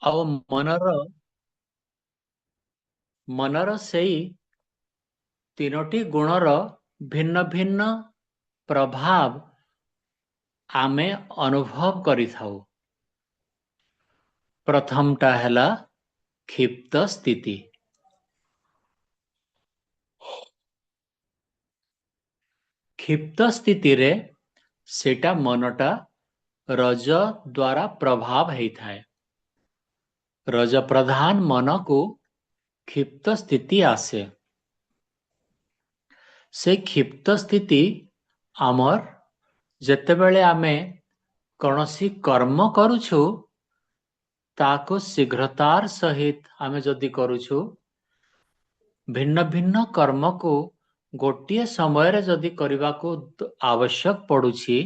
ଆଉ ମନର ସେଇ ତିନୋଟି ଗୁଣର ଭିନ୍ନ ଭିନ୍ନ ପ୍ରଭାବ ଆମେ ଅନୁଭବ କରିଥାଉ। ପ୍ରଥମଟା ହେଲା କ୍ଷିପ୍ତ ସ୍ଥିତି। କ୍ଷିପ୍ତ ସ୍ଥିତିରେ ସେଟା ମନଟା ରଜ ଦ୍ୱାରା ପ୍ରଭାବ ହେଇଥାଏ। ରଜ ପ୍ରଧାନ ମନକୁ କ୍ଷିପ୍ତ ସ୍ଥିତି ଆସେ। ସେ କ୍ଷିପ୍ତ ସ୍ଥିତି ଆମର ଯେତେବେଳେ ଆମେ କୌଣସି କର୍ମ କରୁଛୁ ତାକୁ ଶୀଘ୍ରତାର ସହିତ ଆମେ ଯଦି କରୁଛୁ, ଭିନ୍ନ ଭିନ୍ନ କର୍ମକୁ ଗୋଟିଏ ସମୟରେ ଯଦି କରିବାକୁ ଆବଶ୍ୟକ ପଡୁଛି,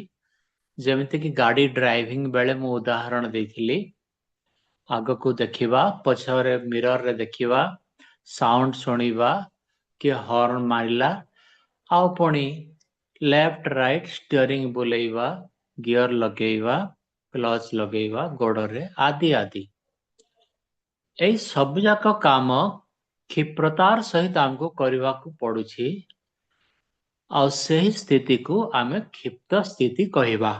ଯେମିତିକି ଗାଡି ଡ୍ରାଇଭିଂ ବେଳେ ମୁଁ ଉଦାହରଣ ଦେଇଥିଲି, ଆଗକୁ ଦେଖିବା, ପଛରେ ମିରରରେ ଦେଖିବା, ସାଉଣ୍ଡ ଶୁଣିବା, କିଏ ହର୍ନ ମାରିଲା, ଆଉ ପୁଣି ଲେଫ୍ଟ ରାଇଟ୍ ଷ୍ଟିଅରିଂ ବୁଲେଇବା, ଗିଅର ଲଗେଇବା, କ୍ଲଚ୍ ଲଗେଇବା ଗୋଡରେ ଆଦି ଆଦି। ଏଇ ସବୁ ଯାକ କାମ କ୍ଷିପ୍ରତାର ସହିତ ଆମକୁ କରିବାକୁ ପଡୁଛି, ଆଉ ସେହି ସ୍ଥିତିକୁ ଆମେ କ୍ଷିପ୍ତ ସ୍ଥିତି କହିବା।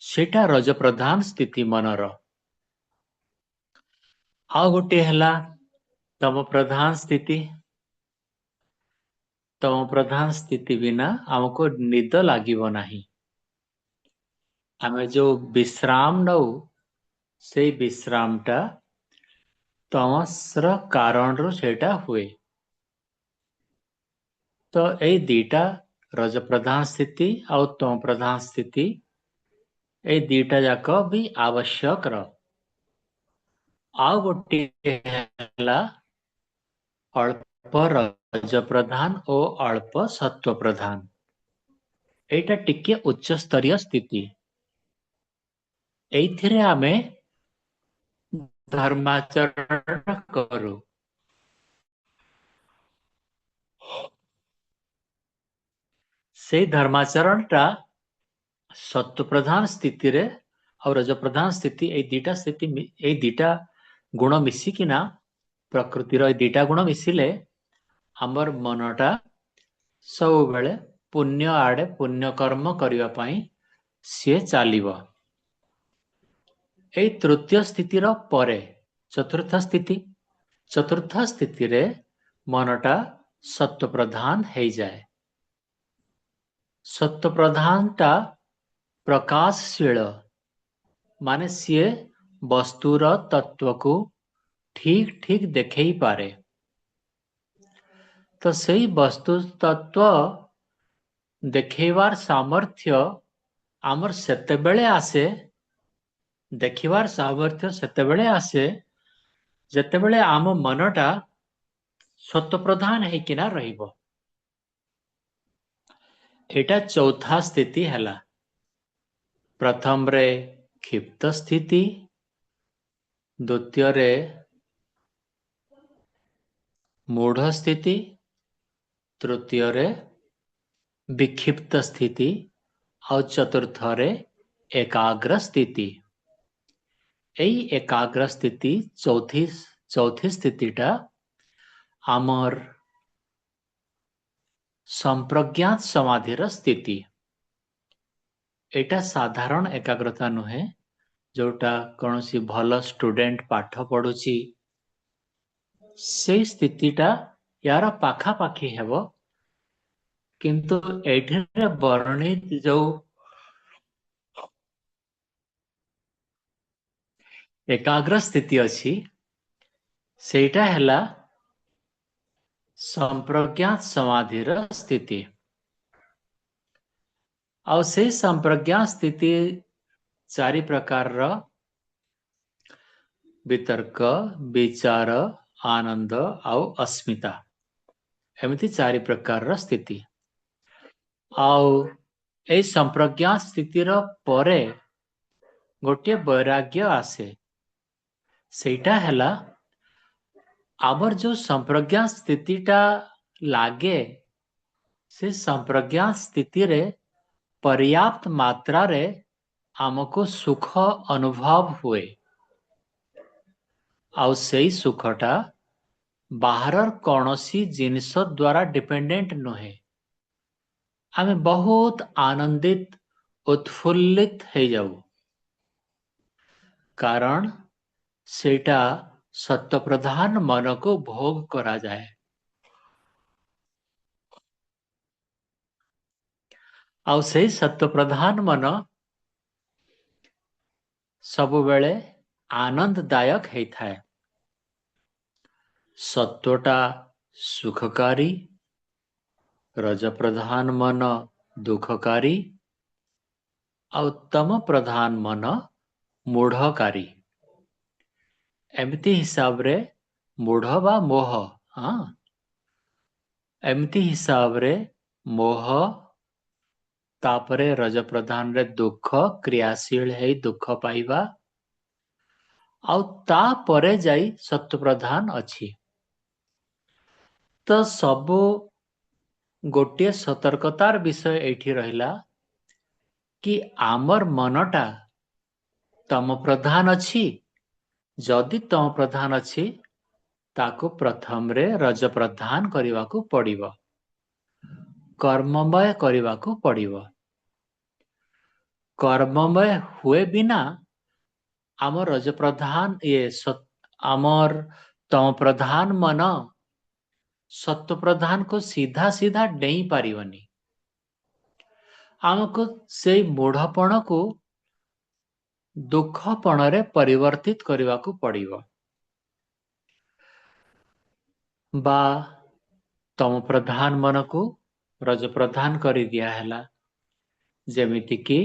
ସେଟା ରଜ ପ୍ରଧାନ ସ୍ଥିତି ମନର। ଆଉ ଗୋଟିଏ ହେଲା ତମ ପ୍ରଧାନ ସ୍ଥିତି। ତମ ପ୍ରଧାନ ସ୍ଥିତି ବିନା ଆମକୁ ନିଦ ଲାଗିବ ନାହିଁ। ଆମେ ଯୋଉ ବିଶ୍ରାମ ନଉ, ସେଇ ବିଶ୍ରାମଟା ତମସର କାରଣରୁ ସେଇଟା ହୁଏ। ତ ଏଇ ଦିଟା ରଜ ପ୍ରଧାନ ସ୍ଥିତି ଆଉ ତମ ପ୍ରଧାନ ସ୍ଥିତି, ଏଇ ଦିଟା ଯାକ ବି ଆବଶ୍ୟକର। ଆଉ ଗୋଟିଏ ହେଲା ଅଳ୍ପ ରଜ ପ୍ରଧାନ ଓ ଅଳ୍ପ ସତ୍ଵ ପ୍ରଧାନ। ଏଇଟା ଟିକେ ଉଚ୍ଚସ୍ତରୀୟ ସ୍ଥିତି। ଏଇଥିରେ ଆମେ ଧର୍ମାଚରଣ କରୁ। ସେଇ ଧର୍ମାଚରଣଟା ସତ୍ଵ ପ୍ରଧାନ ସ୍ଥିତିରେ ଆଉ ରଜ ପ୍ରଧାନ ସ୍ଥିତି, ଏଇ ଦିଟା ଗୁଣ ମିଶିକିନା, ପ୍ରକୃତିର ଏଇ ଦିଟା ଗୁଣ ମିଶିଲେ ଆମର ମନଟା ସବୁବେଳେ ପୁଣ୍ୟ ଆଡେ, ପୁଣ୍ୟ କର୍ମ କରିବା ପାଇଁ ସିଏ ଚାଲିବ। ଏଇ ତୃତୀୟ ସ୍ଥିତିର ପରେ ଚତୁର୍ଥ ସ୍ଥିତି। ଚତୁର୍ଥ ସ୍ଥିତିରେ ମନଟା ସତ୍ଵ ପ୍ରଧାନ ହେଇଯାଏ। ସତ୍ଵ ପ୍ରଧାନଟା ପ୍ରକାଶଶୀଳ, ମାନେ ସିଏ ବସ୍ତୁର ତତ୍ଵକୁ ଠିକ ଠିକ ଦେଖେଇ ପାରେ। ତ ସେଇ ବସ୍ତୁ ତତ୍ଵ ଦେଖେଇବାର ସାମର୍ଥ୍ୟ ଆମର ସେତେବେଳେ ଆସେ, ଦେଖିବାର ସାମର୍ଥ୍ୟ ସେତେବେଳେ ଆସେ, ଯେତେବେଳେ ଆମ ମନଟା ସତ୍ଵ ପ୍ରଧାନ ହେଇକିନା ରହିବ। ଏଇଟା ଚୌଥା ସ୍ଥିତି ହେଲା। ପ୍ରଥମରେ କ୍ଷିପ୍ତ ସ୍ଥିତି, ଦ୍ୱିତୀୟରେ ମୂଢ ସ୍ଥିତି, ତୃତୀୟରେ ବିକ୍ଷିପ୍ତ ସ୍ଥିତି, ଆଉ ଚତୁର୍ଥରେ ଏକାଗ୍ର ସ୍ଥିତି। ଏଇ ଏକାଗ୍ର ସ୍ଥିତି ଚୌଥି ସ୍ଥିତିଟା ଆମର ସଂପ୍ରଜ୍ଞାତ ସମାଧିର ସ୍ଥିତି। ଏଇଟା ସାଧାରଣ ଏକାଗ୍ରତା ନୁହେଁ, ଯୋଉଟା କୌଣସି ଭଲ ଷ୍ଟୁଡେଣ୍ଟ ପାଠ ପଢୁଛି ସେଇ ସ୍ଥିତିଟା ୟାର ପାଖାପାଖି ହେବ, କିନ୍ତୁ ଏଇଠାରେ ବର୍ଣ୍ଣିତ ଯୋଉ ଏକାଗ୍ର ସ୍ଥିତି ଅଛି, ସେଇଟା ହେଲା ସଂପ୍ରଜ୍ଞାତ ସମାଧିର ସ୍ଥିତି। ଆଉ ସେଇ ସଂପ୍ରଜ୍ଞାତ ସ୍ଥିତି ଚାରି ପ୍ରକାରର: ବିତର୍କ, ବିଚାର, ଆନନ୍ଦ ଆଉ ଅସ୍ମିତା। ଏମିତି ଚାରି ପ୍ରକାରର ସ୍ଥିତି। ଆଉ ଏଇ ସଂପ୍ରଜ୍ଞାତ ସ୍ଥିତିର ପରେ ଗୋଟିଏ ବୈରାଗ୍ୟ ଆସେ। ସେଇଟା ହେଲା ଆମର ଯୋଉ ସଂପ୍ରଜ୍ଞାତ ସ୍ଥିତିଟା ଲାଗେ, ସେ ସଂପ୍ରଜ୍ଞାତ ସ୍ଥିତିରେ ପର୍ଯ୍ୟାପ୍ତ ମାତ୍ରାରେ आमको सुख अनुभव हुए आउ सेई सुखटा बाहर कौनसी जिनिस द्वारा डिपेंडेंट नुहे आमे बहुत आनंदित उत्फुल्लित हो जाऊ कारण सेटा सत्य प्रधान मन को भोग करा जाए आउ से सत्य प्रधान मन सब बेले आनंददायक होता है सत्वटा सुखकारी रज प्रधान मन दुखकारी आउ तम प्रधान मन मूढ़कारी एमती हिसाब रे मूढ़ बा मोह हाँ एमती हिसाब रे मोह तापरे रज प्रधान रे दुख क्रियाशील है दुख पाइबा आउ ता परे जाई सत्य प्रधान अछि तो सबु गोटे सतर्कतार विषय एठी रहिला कि आमर मनटा तम प्रधान अछि जदि तम प्रधान अछि ताको प्रथम रे रज प्रधान करिवाकू पड़िबो कर्ममय करिवाकू पड़िबो कर्ममय हुए बिना आमर रज प्रधान आमर तम प्रधान मन सत्य प्रधान को सीधा सीधा नहीं पारिबनी आमको से मूढ़पण को दुखपण रे परिवर्तित करिवाकू पड़िबो बा तम प्रधान मन को रज प्रधान करि दिया हैला जेमिति कि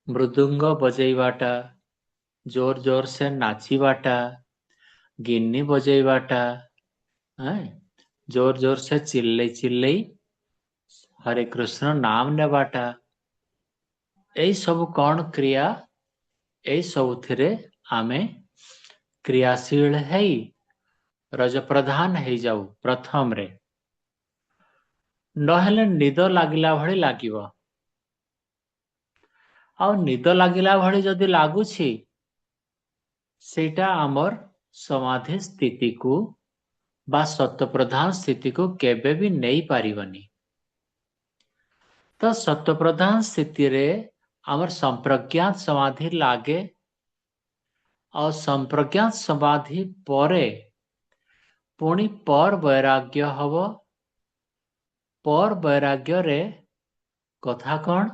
मृदुंग बजेइबाटा जोर जोर से नाचिबाटा गिन्नी बजेइबाटा जोर जोर से चिल्लई चिल्लई हरे कृष्ण नाम नेबाटा एई सब कौन क्रिया एई सबुथिरे आमे क्रियाशील है रज प्रधान है जाऊ प्रथम रे नहेले निद लागिला भली लागिबो आ निद लागिला भली जदि लागुछि सेटा आमर समाधि स्थिति को बा सत्य प्रधान स्थिति को केबे भी नहीं पारिबनी तो सत्य प्रधान स्थिति रे आमर संप्रज्ञात समाधि लागे और संप्रज्ञात समाधि परे पुणी पर वैराग्य हब पर वैराग्य रे कथा कौन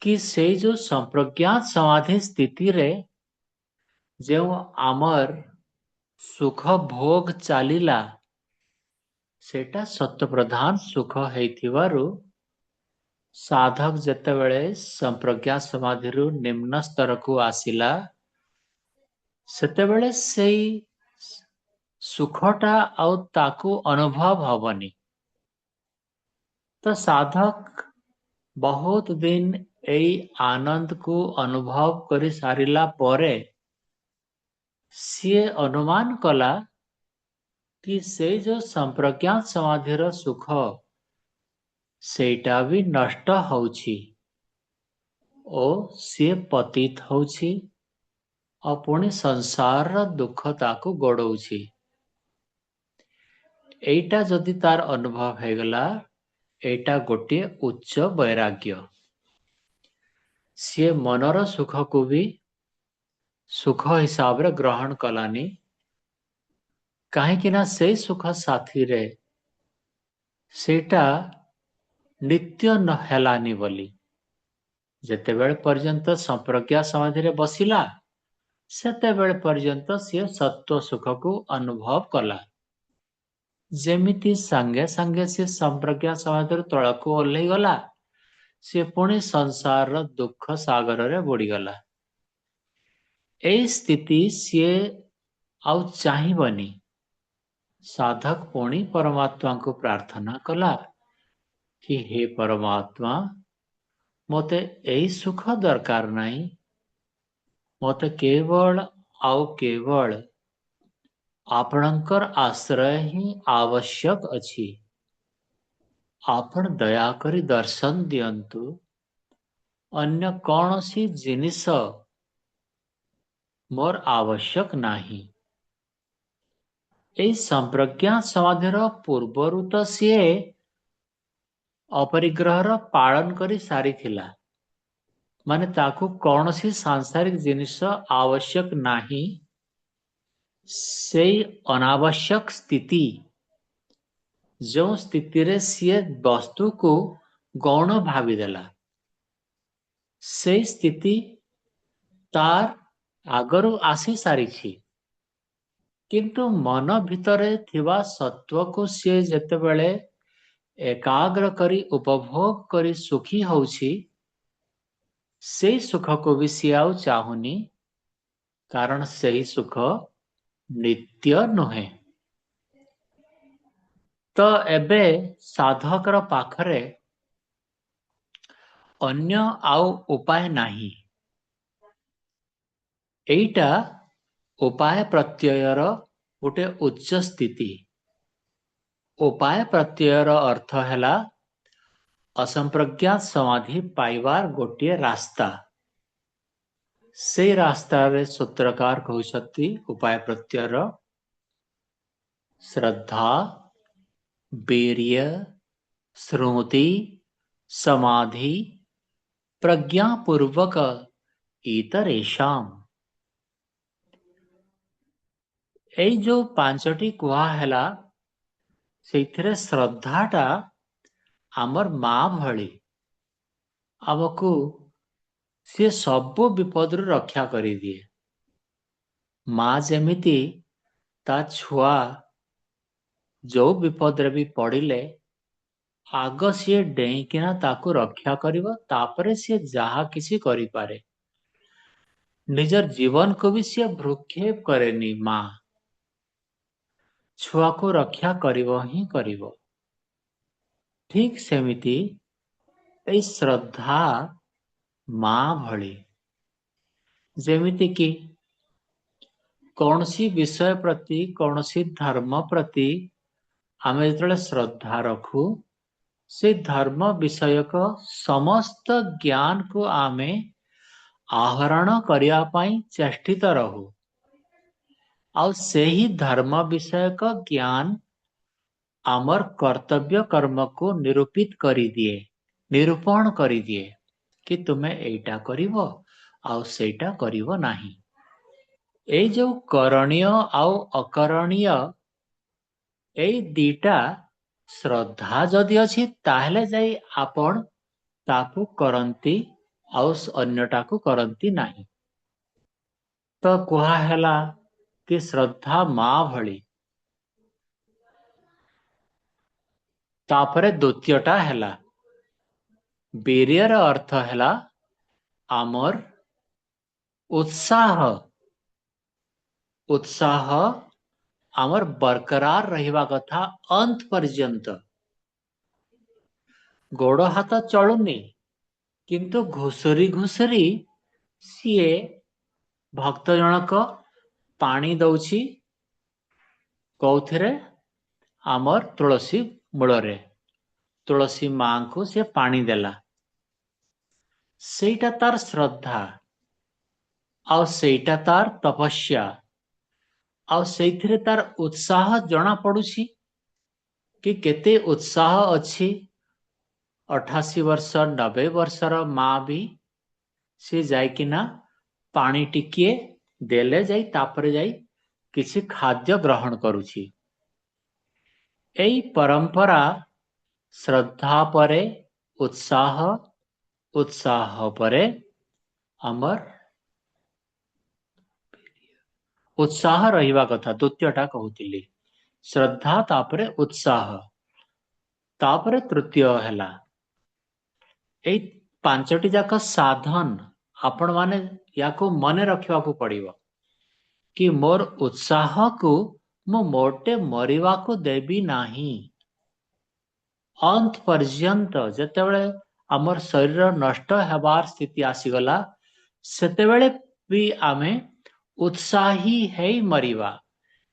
कि से जो संप्रज्ञात समाधि स्थिति रे जो आमर सुख भोग चालिला सेटा सत्य प्रधान सुख हेथिवारु साधक जेतेबेले संप्रज्ञात समाधि रु निम्न स्तर को आसिला सेतेबेले सेई सुखटा आउ ताकू अनुभव हबनी तो साधक बहुत दिन एई आनंद को अनुभव करि सारिला परे सिए अनुमान कला कि से जो संप्रज्ञात समाधिर सुख सेटा भी नष्ट होउछि ओ सिए पतित होउछि और पुणी संसार दुख ताकू गोड़ौछि एटा जदि तार अनुभव हेगला एटा गोटे उच्च वैराग्य सिए मनर सुख को भी सुख हिसाब रे ग्रहण कलानी कहीं से सुख साथी रे सेटा नित्य न हेलानी बोली जेतेबेले पर्यंत संप्रज्ञा समाधि रे बसिला सेतेबेले पर्यंत सी सत्व सुख को अनुभव कला जेमिति संगे संगे सी संप्रज्ञा समाधि तल को ओल्लै गला सी पुणी संसार दुख सागर रे बुड़ी गला ए स्थिति सी आउ चाहिबनी साधक पुणी परमात्मा को प्रार्थना कला कि हे परमात्मा मते एई सुख दरकार नहीं मते केवल आउ केवल आपणकर आश्रय ही आवश्यक अछि आपण दया करी दर्शन दियंतु अन्य कौनसी जिनिस मोर आवश्यक नाही। एई संप्रज्ञात समाधिर पूर्वरु तो सीए अपरिग्रहर पालन करी सारिथिला। माने ताकू कौनसी सांसारिक जिनिस आवश्यक नाही। सेई अनावश्यक स्थिति जो स्थिति रे सीए वस्तु को गौण भाविदेला सेई स्थिति तार आगरू आसी सारिछि। किंतु मन भितरे थिबा सत्व को सीए जेतेबेले एकाग्र करी उपभोग करी सुखी होउछि सेई सुख को भी सीए आउ चाहुनी, कारण सेई सुख नित्य नुहे। तो एबे साधकर पाखरे अन्य आउ उपाय नाही। एइटा उपाय प्रत्ययर गोटे उच्च स्थिति। उपाय प्रत्ययर अर्थ हैला असंप्रज्ञात समाधि पाइबार गोटे रास्ता। से रास्ता रे सूत्रकार कहउछति उपाय प्रत्ययर श्रद्धा, वीर्य, श्रुति, समाधि, प्रज्ञापूर्वक इतरेषाम। एई जो पांचटी कुहा हैला सेथिरे श्रद्धाटा आमर माँ भली आमको सी सब विपदरु रक्षा करी दिए। माँ जेमिति ता छुआ जो विपद रे भी पड़िले आग सी डेईकिना ताकू रक्षा करिवो, तापरे सी जहा किसी करि पारे। निजर जीवन को भी सी भ्रूक्षेप करेनी। माँ छुआ को रक्षा करिवो ही करिवो। ठीक सेमिति ए श्रद्धा माँ भली जेमिति कि कौनसी विषय प्रति कौनसी धर्म प्रति आमे जेतले श्रद्धा रखू से धर्म विषयक समस्त ज्ञान को आमे आहरण करिया पाई चेष्टित रहू। आउ सेही धर्म विषयक ज्ञान आमर कर्तव्य कर्म को निरूपित करी दिए, निरूपण करी दिए कि तुमे एइटा करिवो आउ सेइटा करिवो नाही। एई जो करणीय आउ अकरणीय एई दीटा श्रद्धा जदि अछि ताहले जाई आपण ताकू करंती आउ अन्यटा को करंती नाही। तो कुहा हैला कि श्रद्धा माँ भली। तापरे द्वितीयटा हैला वीर्यर अर्थ हैला आमर उत्साह। उत्साह आमर बरकरार रहिबा कथा अंत पर्यंत। गोड़ हाथ चलुनी किंतु घुसरी घुसरी सीए भक्त जनक पानी दउछि कौथिरे आमर तुलसी मूलरे। तुलसी माँ को से पानी देला सेटा तार श्रद्धा आउ सेटा तार तपस्या आउ सेथिरे तार उत्साह जना पड़ुछि कि केते उत्साह अछि। 88 वर्ष 90 वर्षर माँ भी से जाइकिना पानी टिकिए देले जाई तापरे जाई किसी खाद्य ग्रहण करुछि। एई परंपरा श्रद्धा परे उत्साह, उत्साह परे अमर उत्साह रहिबा कथा। द्वितीयटा कहूतिली श्रद्धा तापरे उत्साह तापरे तृतीय हैला एई पांचटी जाक साधन आपण माने याको मने रखिबा को पड़िबो कि मोर उत्साह को मो मोटे मरिबा को देबी नाही। अंत पर्यंत जेतेबेले आमर शरीर नष्ट हेबार स्थिति आसीगला सेतेबेले भी आमे उत्साही है मरिबा।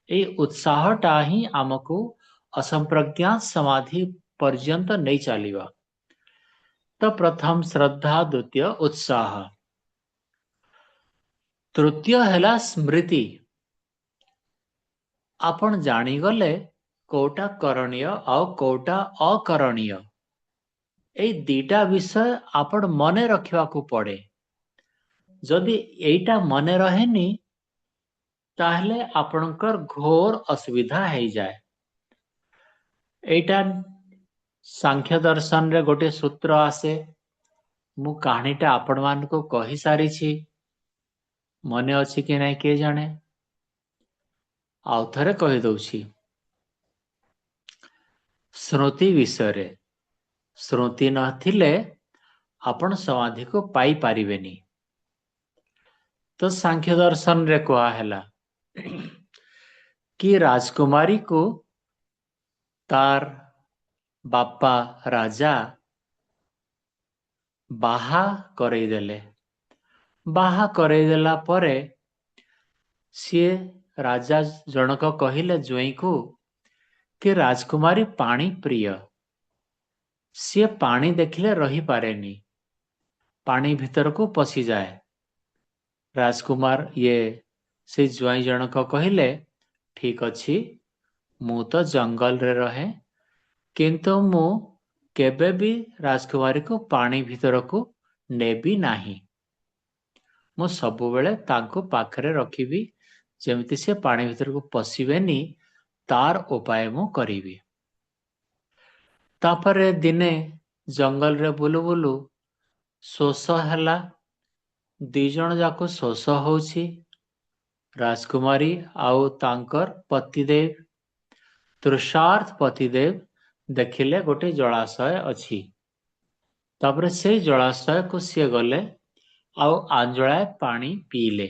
ए उत्साहटा ही आमको असंप्रज्ञात समाधि पर्यंत नहीं चलिबा। तो प्रथम श्रद्धा, द्वितीय उत्साह, तृतीय है स्मृति। आपण जाणीगले कोटा करणीय आ कोटा अकरणीय, ए दीटा विषय आपण मने रखिवा को पड़े। जदि एटा मने रहेनी ताहले आपणकर घोर असुविधा हो जाए। एटा सांख्य दर्शन रे गोटे सूत्र आसे, मु कहानीटा आपण मानको कहि सारी छी, मने अछि कि नहीं के जाने, आउ थरे कहि दउछि। श्रुति विषय रे, श्रुति नथिले आपण समाधि को पाई पारिबेनी। तो सांख्य दर्शन रे कहा हैला कि राजकुमारी को तार बापा राजा बाहा करई देले। बाहा करई देला परे सिए राजा जनक कहिले ज्वाई को कि राजकुमारी पानी प्रिय, सिए पानी देखिले रही पारेनी, पानी भीतर को पसी जाए। राजकुमार ये से ज्वाई जनक कहिले ठीक अछि, मु तो जंगल रे रहे, किंतु मु केबे भी राजकुमारी को पानी भीतर को नेबी नाही। मु सबु बेले तांको पाखरे रखिबी, जेमिति से पानी भीतर को पसिबेनी तार उपाय मु करिबी। तापरे दिने जंगल रे बुलु बुलु शोष हैला, दी जण जाको शोष होछि। राजकुमारी आउ तांकर पतिदेव, तृषार्थ पतिदेव देखिले गोटे जलाशय अछि। तापरे से जलाशय को सिए गले आउ आंजळाए पानी पीले।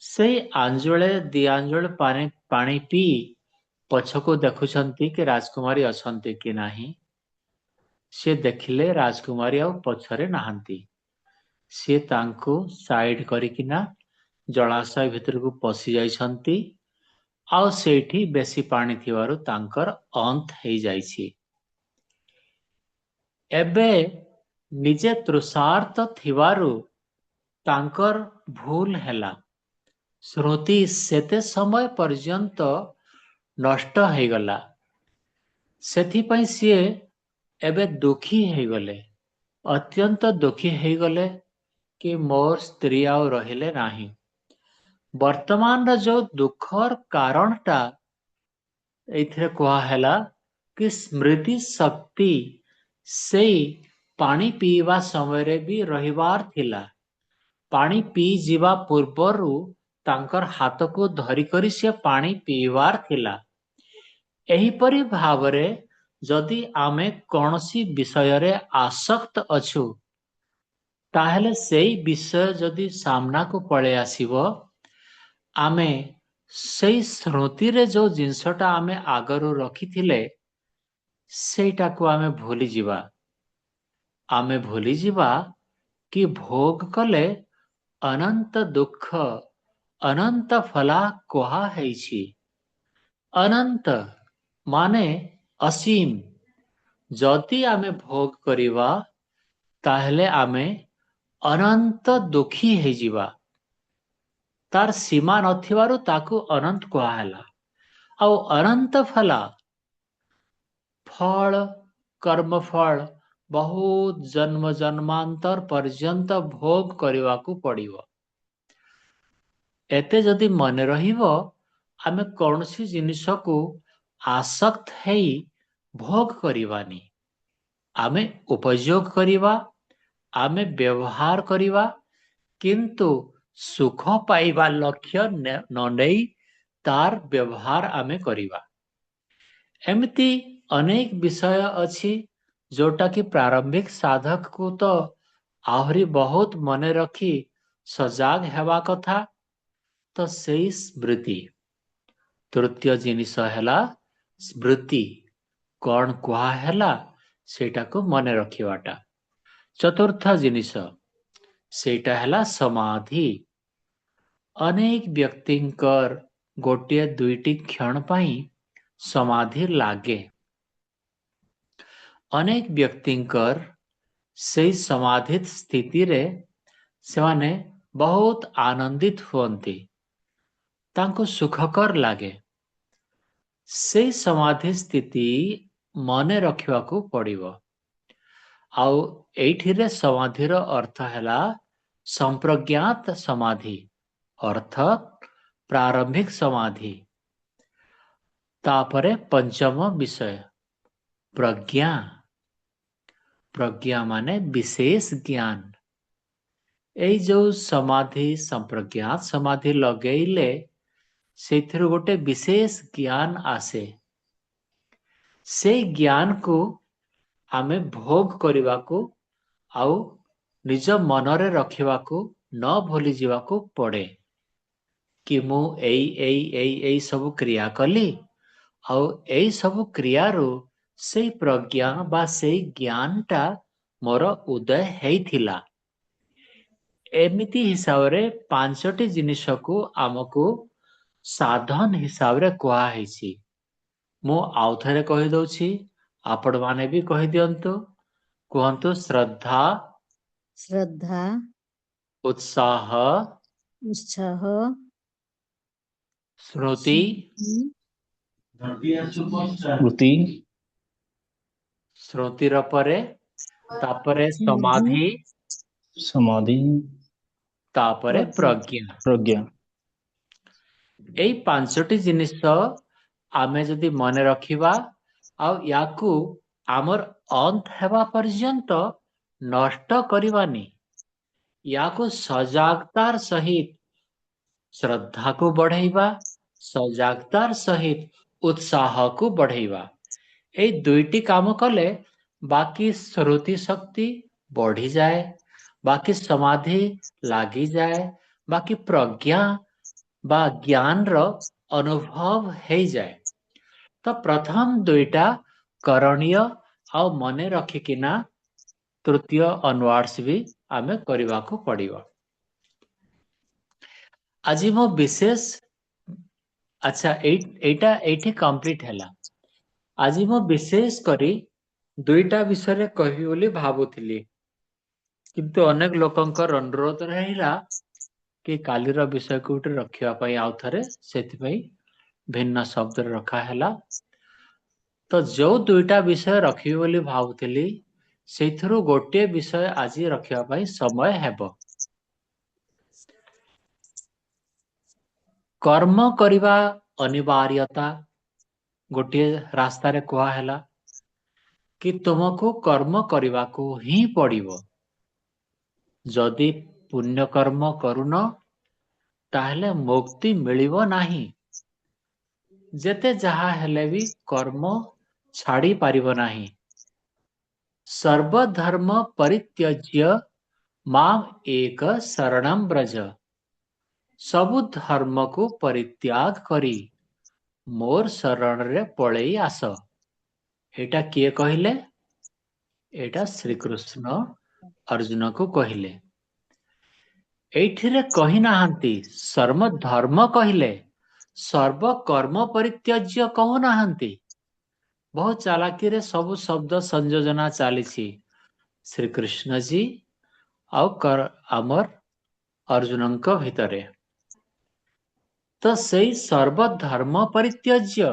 से आंजळे दी आंजळ पानी पी पछको देखुछंती कि राजकुमारी अछंती कि नाही। से देखिले राजकुमारी आउ पछरे नाहंती। से तांको साइड करिकिना जलाशय भितर को पसी जाइछंती, आउ सेठी बेसी पानी थिवारु तांकर अंत हेई जाइछि। एबे निजे तृषार्थ थिवारु तांकर भूल हैला। श्रुति सेते समय पर्यंत नष्ट हो गला। सेथिपई सिए एबे दुखी हो गले, अत्यंत दुखी हो गले कि मोर स्त्री आउ रहिले नाही। वर्तमान रा जो दुखर कारणटा एथिरे कहा हैला कि स्मृति शक्ति से पानी पीवा समय रे भी रहिवार थिला। पानी पी जीवा पूर्वरु तांकर हाथ को धरी करी से पानी पीवार थिला। एहीपरि भावरे जदि आमे कौनसी विषय रे आसक्त अछु, ताहले सेई विषय जदि सामना को पळे आसीबो, आमे सेई स्मृति रे जो जिंसटा आमे आगरु रखिथिले सेटा को आमे भूली जीवा। आमे भूली जीवा कि भोग कले अनंत दुख, अनंत फला कोहा हेछि। अनंत माने असीम। जदि आमे भोग करिवा ताहले आमे अनंत दुखी हे जीवा। तार सीमा नथिवारु ताकू अनंत कोहा हैला। आउ अनंत फला, फल, कर्म फल बहुत जन्म जन्मांतर पर्यंत भोग करने को पड़िबो। एते जदि मन रहिबो, आमे कौनसी जिनिस को आसक्त हेई भोग करिवानी। आमे उपयोग करिवा, आमे व्यवहार करिवा, किंतु सुख पाइबा लक्ष्य न नेई तार व्यवहार आमे करिवा। एमिति अनेक विषय अछि जोटा कि प्रारंभिक साधक को तो आहरी बहुत मने रखी सजाग हेवा कथा। तो सेई स्मृति। तृतीय जिनिस हैला स्मृति, कौन कुहा हैला सेटा को मने रखिवाटा। चतुर्थ जिनिस सेटा हैला समाधि। अनेक व्यक्तिंकर गोटे दुईटी क्षण पाई समाधि लागे। अनेक व्यक्तिंकर से समाधि स्थिति रे से माने बहुत आनंदित हुअन्ति, तांको सुखकर लागे। से समाधि स्थिति मने रखिबाकू पड़िबो। आउ एइथिरे समाधिर अर्थ हैला संप्रज्ञात समाधि, अर्थ प्रारंभिक समाधि। तापरे पंचम विषय प्रज्ञा। प्रज्ञा माने विशेष ज्ञान। एई जो समाधि संप्रज्ञात समाधि लगेइले सेथिरु गोटे विशेष ज्ञान आसे। से ज्ञान को आमे भोग करिबाकू आउ निज मनरे रखिबाकू न भूली जिबाकू पड़े कि मु एई सब क्रिया कली आउ एई सब क्रियारू से प्रज्ञा बा से ज्ञानटा मोर उदय हेइथिला। एमिति हिसाबरे पांचटी जिनिसकू आमकू साधन हिसाबरे कुहा हेछि। मु आउ थरे कहि दउछि, आपण माने भी कहि दियंतु। कुहंतु श्रद्धा, श्रद्धा, उत्साह, उत्साह, स्मृति, स्मृति, स्मृतिर परे तापरे समाधि, समाधि, समाधि, तापरे प्रज्ञा। प्रज्ञा। एई पांचटी जिनिस आमे जदि मने रखिबा आउ याकू आमर अंत हेबा पर्यंत नष्ट करिबानी, याकू सजागतार सहित श्रद्धा को बढ़ाइबा, सजागतार सहित उत्साह को बढ़ाइबा। ए दुईटी काम कले बाकी श्रुति शक्ति बढ़ी जाए, बाकी समाधि लागी जाए, बाकी प्रज्ञा बा ज्ञान रो अनुभव हेई जाए। तो प्रथम दुईटा करणीय आउ मने रखिकिना तृतीय अनवर्ड्स भी आमे करिबाकू पड़िबो। आज मो विशेष अच्छा एइठी कंप्लीट हैला। आज मो विशेष करी दुईटा विषय कहि बोली भाबुथिली, किंतु अनेक लोकंकर अनुरोध रहिला कि कालीर विषय को उठे रखिया पई आउ थरे, सेथिपई भिन्न शब्द रखा हैला। तो जो दुईटा विषय रखिबे बोली भाबुथिली सेथिरु गोटे विषय आज रखिया पई समय हेबो। कर्म करिबा अनिवार्यता गोटे रास्ता रे कुआ हैला कि तुमको कर्म करिबाकू ही पड़िबो। जदि पुण्य कर्म करुन ताहले मुक्ति मिलिबो नाही। जेते जहा हेले भी कर्म छाड़ी पारिबो नाही। सर्वधर्म परित्यज्य माम एक शरणम ब्रज। सबु धर्म को परित्याग करी मोर शरण रे पळेई आस। एटा किए कहिले? एटा श्री कृष्ण अर्जुन को कहिले। एइथिरे कहि नाहंती सर्व धर्म कहिले, सर्व कर्म परित्यज्य कहु नाहंती। बहुत चालाकी रे सब शब्द संयोजना चालीछि श्री कृष्ण जी आउ अमर अर्जुनंक भितरे। तो सेई सर्व धर्म परित्यज्य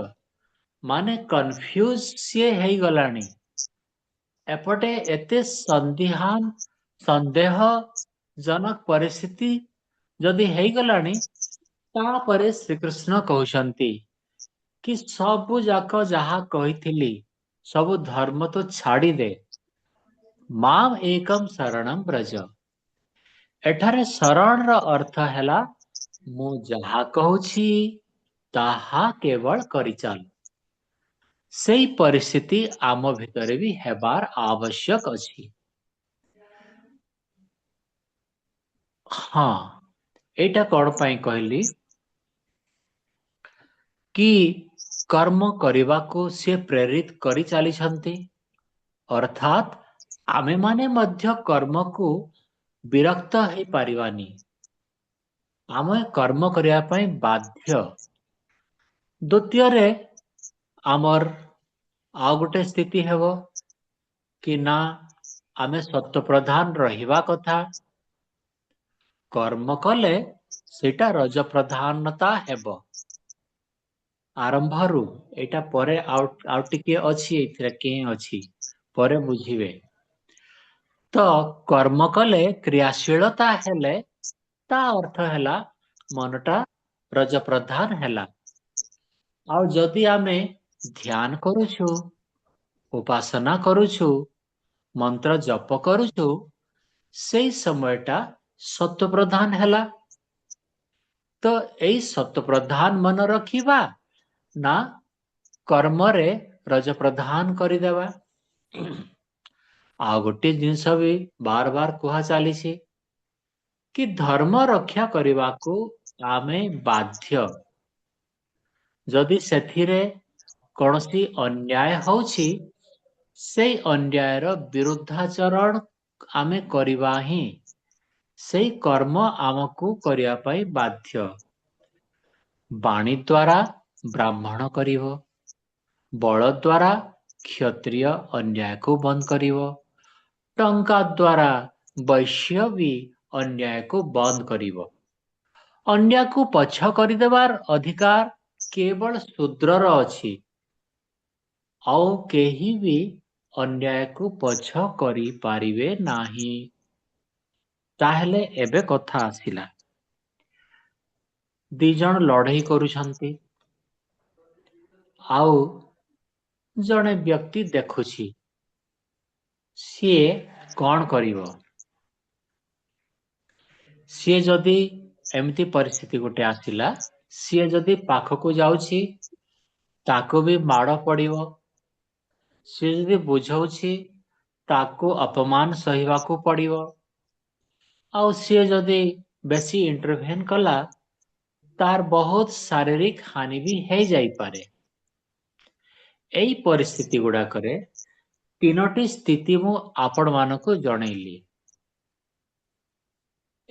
माने कन्फ्यूज से हेई गलानी। एपटे एते संदेह जनक परिस्थिति जदि हेई गलानी, तापरे श्रीकृष्ण कहउछंती कि सबु जाक जहा कहिथिली सबु धर्म तो छाड़ी दे, माम एकम शरणम ब्रज। एठारे शरण र अर्थ हैला मु जहा कहूछि ताहा केवल करि चाल। सेई परिस्थिति आम भितरे भी हेबार आवश्यक अछि। हाँ, एटा कौन पाई कहली कि कर्म करिबा को से प्रेरित करि चाली छंती, अर्थात आमे माने मध्य कर्म को विरक्त हेई पारिबानी। आमे कर्म करिया पई बाध्य। द्वितीय रे आमर आ गोटे स्थिति हेबो कि ना आमे सत्व प्रधान रहिबा कथा कर्म कले सेटा रज प्रधानता हेबो आरंभरू एटा परे आउ टिके अछि एथिरा के अछि परे बुझिबे तो कर्म कले क्रियाशीलता हेले ता अर्थ हेला मनटा रज प्रधान हेला आउ जदि आमे ध्यान करूछु उपासना करूछु मंत्र जप करूछु सेई समयटा सत्व प्रधान हेला तो एई सत्व प्रधान मन रखिबा ना कर्म रे रज प्रधान करिदेबा आ गोटे जिनिस भी बार बार कुहा चलीछि कि धर्म रक्षा करबाकू आमे बाध्य जदि सेथिरे कौनसी अन्याय होछि सेई अन्यायर विरुद्धाचरण आमे करिबा ही सेई कर्म आमकू करिया पई बाध्य बाणी द्वारा ब्राह्मण करिवो बल द्वारा क्षत्रिय अन्याय को बंद करिवो टंका द्वारा वैश्य भी अन्याय को बंद करिवो अन्याय को पछ करिदेबार अधिकार केवल शूद्रर अछि ଆଉ केही भी अन्याय को पछ करि पारिबे नाही ताहेले एबे कथा आसिला दी जण लढेई करूछंती आउ जणे व्यक्ति देखुछि सिए कौन करिवो सिए जदि एमती परिस्थिति गोटे आसिला सिए जदि पाखकू जाउछि ताको भी माड़ पड़िवो सिए जदि बुझौछि ताको अपमान सहिबाकू पड़िवो आउ सिए जदि बेसी इंटरवेन कला तार बहुत शारीरिक हानि भी हे जाई पारे एई परिस्थिति गुडा करे तीनोटी स्थिति मु आपण मानको जणैली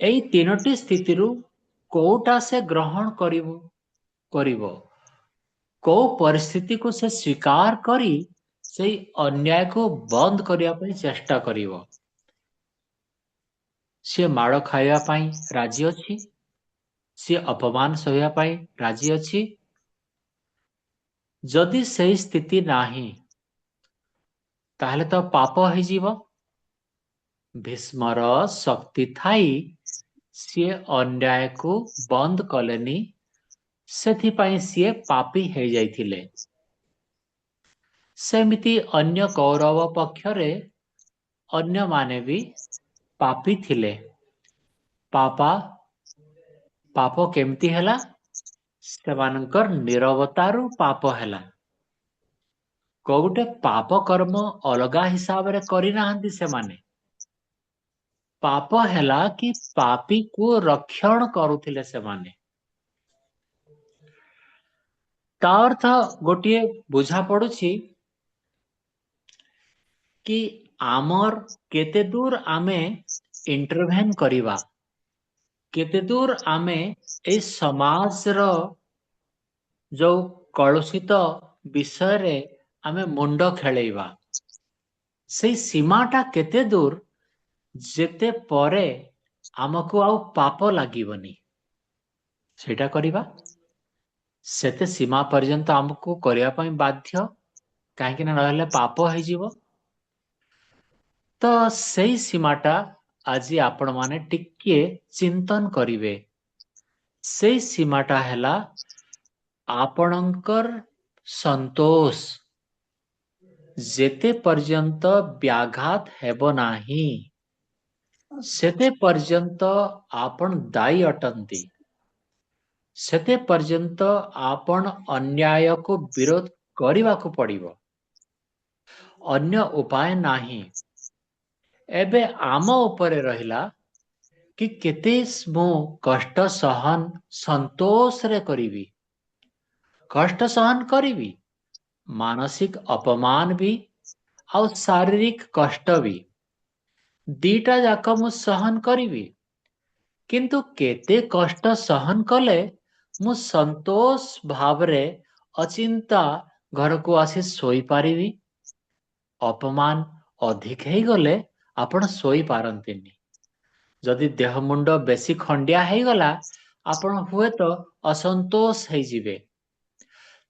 एई तीनोटी स्थितिरु कोउटा से ग्रहण करिवो को परिस्थिति को से स्वीकार करी सेई अन्याय को बंद करिया पई चेष्टा करिवो से माड़ खाइबा पई राजी अछि से अपमान सहिया पई राजी अछि जदि सेई स्थिति नाही ताहले तो पाप हे जीवो भीष्मर शक्ति थाई सिए अन्याय को बंद कलेनी सेथिपाई सिए पापी हे जाइथिले सेमिति अन्य कौरव पक्षरे अन्य माने भी पापी थिले पाप केमती हैला सेमानकर निरवतारू पाप हैला कोगुटे पाप कर्म अलगा हिसाब रे करि नाहंती सेमाने पाप हैला कि पापी को रक्षण करुथिले सेमाने ता अर्थ गोटे बुझा पड़ुछि कि आमर केते दूर आमे इंटरवेन करिवा केते दूर आमे ए समाज रो जो कलुषित विषय रे आमे मुंड खेलेइबा से सीमाटा केते दूर जेते परे आमको आउ पाप लागिबनी सेटा करिबा सेते सीमा पर्यंत आमको करिया पई बाध्य काहेकि ना रहले पाप हे जीवो तो सेई सीमाटा आजी आपण माने टिके चिंतन करिवे सेई सीमाटा हैला आपणकर संतोष जेते पर्यंत व्याघात हेबो नाही सेते पर्यंत आपण दायी अटंती सेते पर्यंत आपण अन्याय को विरोध करिवा को पड़िबो अन्य उपाय नाही एबे आम उपरे रहिला कि केते मो कष्ट सहन संतोष रे करिवी कष्ट सहन करिवी मानसिक अपमान भी और शारीरिक कष्ट भी दीटा जाक मु सहन करिवी किंतु केते कष्ट सहन कले मु संतोष भावरे अचिंता घर को आसी सोई पारिवी अपमान अधिक हे गले आपण सोई पारंतिनी। जदि देह मुंड बेसी खंडिया है गला आपण हुए तो असंतोष है जिवे।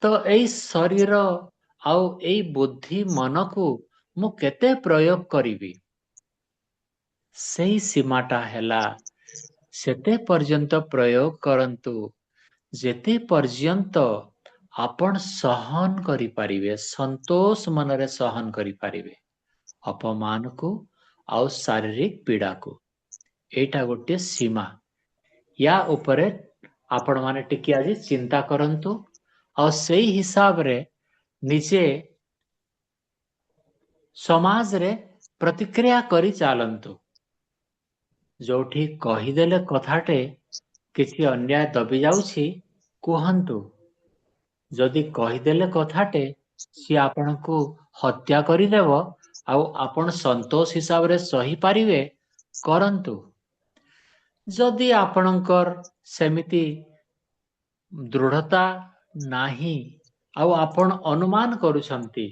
तो एई शरीर आउ एई बुद्धि मन को मु केते प्रयोग करिवि सेई सीमाटा हैला सेते पर्यंत प्रयोग करंतु जेते पर्यंत आपण सहन करि परिबे संतोष मनरे सहन करि परिबे अपमान को आउ शारीरिक पीड़ा को एटा गोटे सीमा या उपरे आपण माने टिके आज चिंता करंतु और सेई हिसाब रे निजे समाज रे प्रतिक्रिया करी चालंतु जोठी कहिदेले कथाटे किछि अन्याय दबी जाउछि कुहंतु जदि कहिदेले कथाटे सी आपनकु हत्या करिदेव आउ आपण संतोष हिसाब रे सही पारिबे करंतु जदि आपणकर सेमिति दृढ़ता नाही आउ आपण अनुमान करूछंती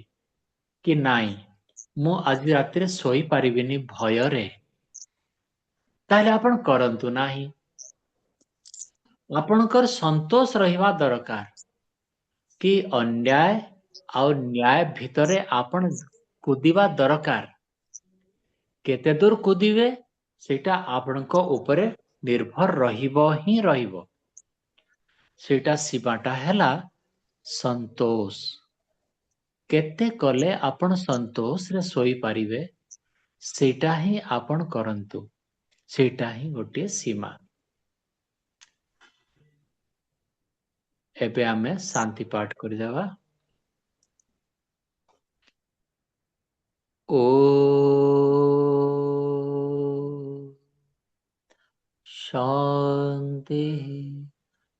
कि नाई मु आज रात्रि सोई पारिबिनी भय रे ताले आपण करंतु नाही आपणकर संतोष रहिबा दरकार कि अन्याय आउ न्याय भितरे आपण कुदिबा दरकार केते दूर कुदिबे सेटा आपणको उपरे निर्भर रहिबो ही रहिबो सेटा सीमाटा हैला संतोष केते कले आपण संतोष रे सोई पारिबे सेटा ही आपण करंतु सेटा ही गोटे सीमा एबे आमे शांति पाठ करि देबा ओ शांति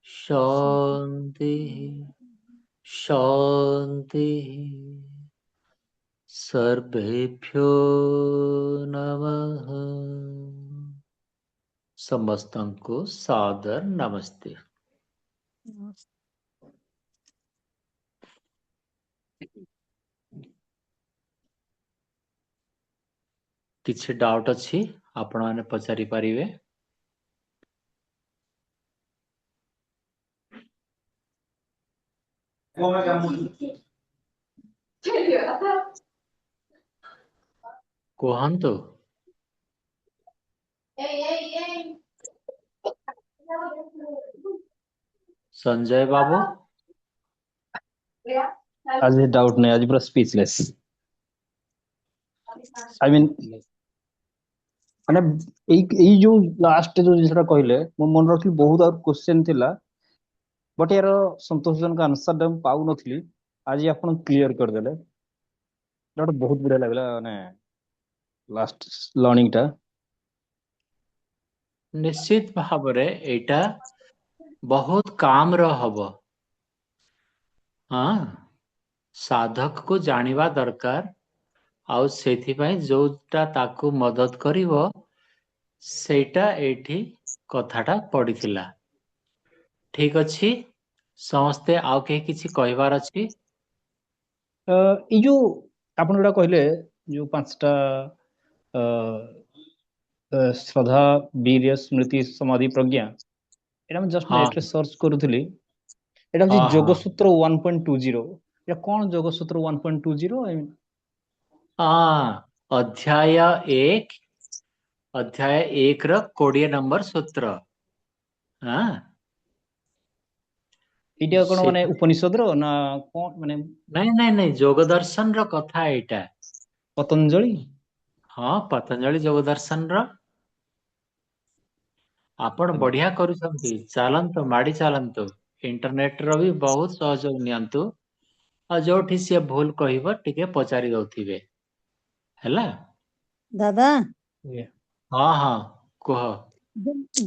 शांति शांति सर्वेभ्यो नमः समस्तंको सादर नमस्ते। किछि डाउट अछि आपण माने पचारि परिवे कुहंतु संजय बाबू आज डाउट नहीं आज पूरा स्पीचलेस आई मीन माने एई जो लास्ट जो जिसरा कहले मो मन रखली बहुत और क्वेश्चन थिला बट यार संतोषजनक आंसर दम पाउ नथली आज आपण क्लियर कर देले डाउट बहुत बढ़िया लागला माने लास्ट लर्निंग टा निश्चित भावरे एटा बहुत काम रो हबो हाँ साधक को जानिबा दरकार आउ सेथि पई जोटा ताकू मदद करिवो सेटा एठी कथाटा पडिथिला ठीक अछि समस्ते आउ के किछि कहबार अछि ई जो आपण जोटा कहले जो पांचटा श्रद्धा वीर्य स्मृति समाधि प्रज्ञा एटा हम जस्ट हाँ नेट रे सर्च करूथली एटा हाँ होची हाँ जोगसूत्र 1.20 एटा कोन जोगसूत्र 1.20 आई मीन अध्याय 1 अध्याय 1 रो 20 नंबर सूत्र हाँ इटा कोन माने से उपनिषद रो ना कोन माने नहीं नहीं नहीं जोग दर्शन रो कथा एटा पतंजलि हाँ पतंजलि जोग दर्शन रो आपण बढ़िया करूछंती चालंतो माडी चालंतो इंटरनेट रो भी बहुत सहयोग नियंतु आ जोठी से भूल कहिबो टिके पचारि दउथिबे हैला दादा हाँ हाँ कह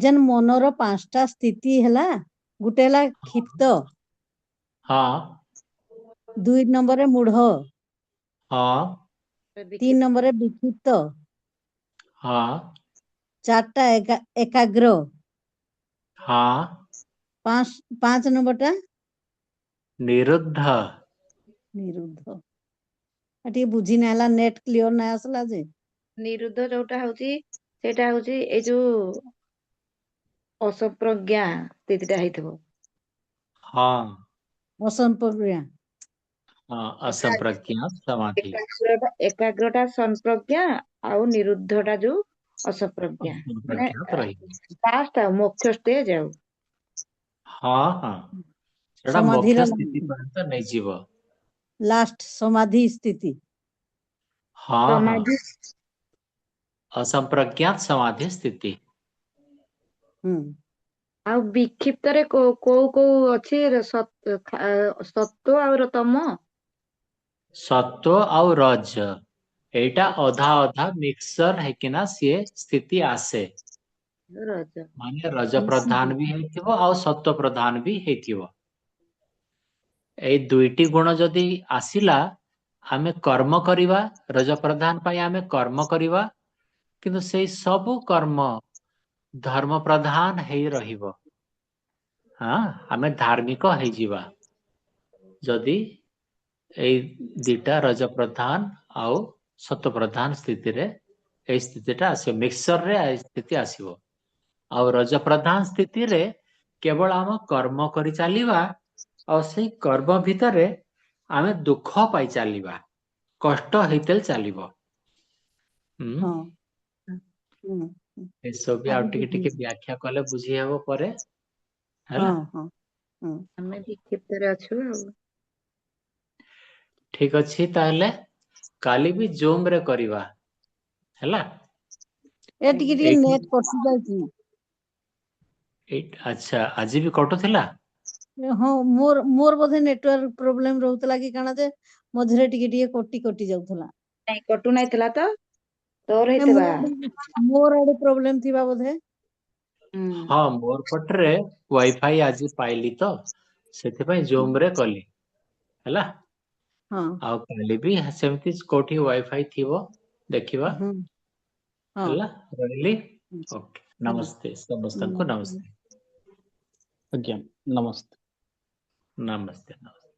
जन मनर पांचटा स्थिति हैला गुटे हैला क्षिप्त हाँ 2 नंबर रे मूढ़ हाँ 3 नंबर रे विक्षिप्त हाँ 4टा एकाग्र हाँ 5 नंबर टा निरुद्ध निरुद्ध आटी बुझी ना हैला नेट क्लियर ना आसला जे ନିରୁଦ୍ଧ ଯୋଉଟା ହଉଛି ସେଇଟା ହଉଛି ଏଇ ଯୋଉ ଅସଂପ୍ରଜ୍ଞା ସ୍ଥିତିଟା ହେଇଥିବ। हाँ ଅସଂପ୍ରଜ୍ଞା। हाँ असंप्रज्ञात समाधि ଏକାଗ୍ରଟା ସଂପ୍ରଜ୍ଞା ଆଉ ନିରୁଦ୍ଧଟା ଯୋଉ ଅସଂପ୍ରଜ୍ଞା ମାନେ असंप्रज्ञात रही ଲାଷ୍ଟ ଆଉ ମୁଖ୍ୟ ଷ୍ଟେଜ ଆଉ। हाँ हाँ ସେଟା ସମାଧିର ମୋକ୍ଷ ସ୍ଥିତି ପର୍ଯ୍ୟନ୍ତ ନେଇଯିବ। ଲାଷ୍ଟ ସମାଧି ସ୍ଥିତି। हाँ हाँ ସମାଧି असंप्रज्ञात समाधि स्थिति। ହୁଁ ଆଉ ବିକ୍ଷିପ୍ତରେ କୋଉ କୋଉ ଅଛି ସତ୍ଵ ଆଉ ତମ ସତ୍ଵ ଆଉ ରଜ ଏଇଟା ଅଧା ଅଧା ମିକ୍ସଚର ହେଇକିନା ସିଏ ସ୍ଥିତି ଆସେ। ରଜ ମାନେ ରଜ ପ୍ରଧାନ ବି ହେଇଥିବ ଆଉ ସତ୍ଵ ପ୍ରଧାନ ବି ହେଇଥିବ। ଏଇ ଦୁଇଟି ଗୁଣ ଯଦି ଆସିଲା ଆମେ କର୍ମ କରିବା, ରଜ ପ୍ରଧାନ ପାଇଁ ଆମେ କର୍ମ କରିବା, କିନ୍ତୁ ସେଇ ସବୁ କର୍ମ ଧର୍ମ ପ୍ରଧାନ ହେଇ ରହିବ। ହଁ ଆମେ ଧାର୍ମିକ ହେଇଯିବା ଯଦି ଏଇ ଦିଟା ରଜ ପ୍ରଧାନ ଆଉ ସତ୍ଵ ପ୍ରଧାନ ସ୍ଥିତିରେ ଏଇ ସ୍ଥିତିଟା ଆସିବ, ମିକ୍ସଚରରେ ଏଇ ସ୍ଥିତି ଆସିବ। ଆଉ ରଜ ପ୍ରଧାନ ସ୍ଥିତିରେ କେବଳ ଆମ କର୍ମ କରି ଚାଲିବା ଆଉ ସେଇ କର୍ମ ଭିତରେ ଆମେ ଦୁଃଖ ପାଇ ଚାଲିବା, କଷ୍ଟ ହେଇଥିଲେ ଚାଲିବ। ହଁ ହୁଁ ଏସବୁ ବି ଆଉ ଟିକେ ଟିକେ ବ୍ୟାଖ୍ୟା କଲେ ବୁଝି ହବ ପରେ ହଁ ହେଲା। ହଁ ହୁଁ। ଆମେ ବିକ୍ଷିପ୍ତରେ ଅଛୁ ଆଉ। ଠିକ ଅଛି ତାହେଲେ କାଲି ବି ଜୁମ ରେ କରିବା ହେଲା। ଏ ଟିକେ ଟିକେ ଏଇଠି ନେଟ୍ କଟି ଯାଉଛି। ଆଚ୍ଛା ଆଜି ବି କଟୁଥିଲା। ହଁ ମୋର ବୋଧେ ନେଟୱାର୍କ ପ୍ରୋବ୍ଲେମ ରହୁଥିଲା କି କାଣା ଯେ ମଝିରେ ଟିକେ ଟିକେ କଟି ଯାଉଥିଲା। ନାଇଁ କଟୁ ନାଇଥିଲା ତ ତୋର ଏ ହେଇଥିବା। ମୋର ଆଡେ ପ୍ରୋବ୍ଲେମ ଥିବା ବୋଧେ। ହୁଁ ହଁ ମୋର ପଟରେ ୱାଇଫାଇ ଆଜି ପାଇଲି ତ ସେଥିପାଇଁ ଜୁମ ରେ କଲି ହେଲା। ହଁ ଆଉ କାଲି ବି ସେମିତି କୋଉଠି ୱାଇଫାଇ ଥିବ ଦେଖିବା ହୁଁ ହଁ ହେଲା। ରହିଲି ହୁଁ ଓକେ ନମସ୍ତେ ସମସ୍ତଙ୍କୁ ହୁଁ। ନମସ୍ତେ। ଆଜ୍ଞା ନମସ୍ତେ। ନମସ୍ତେ ନମସ୍ତେ।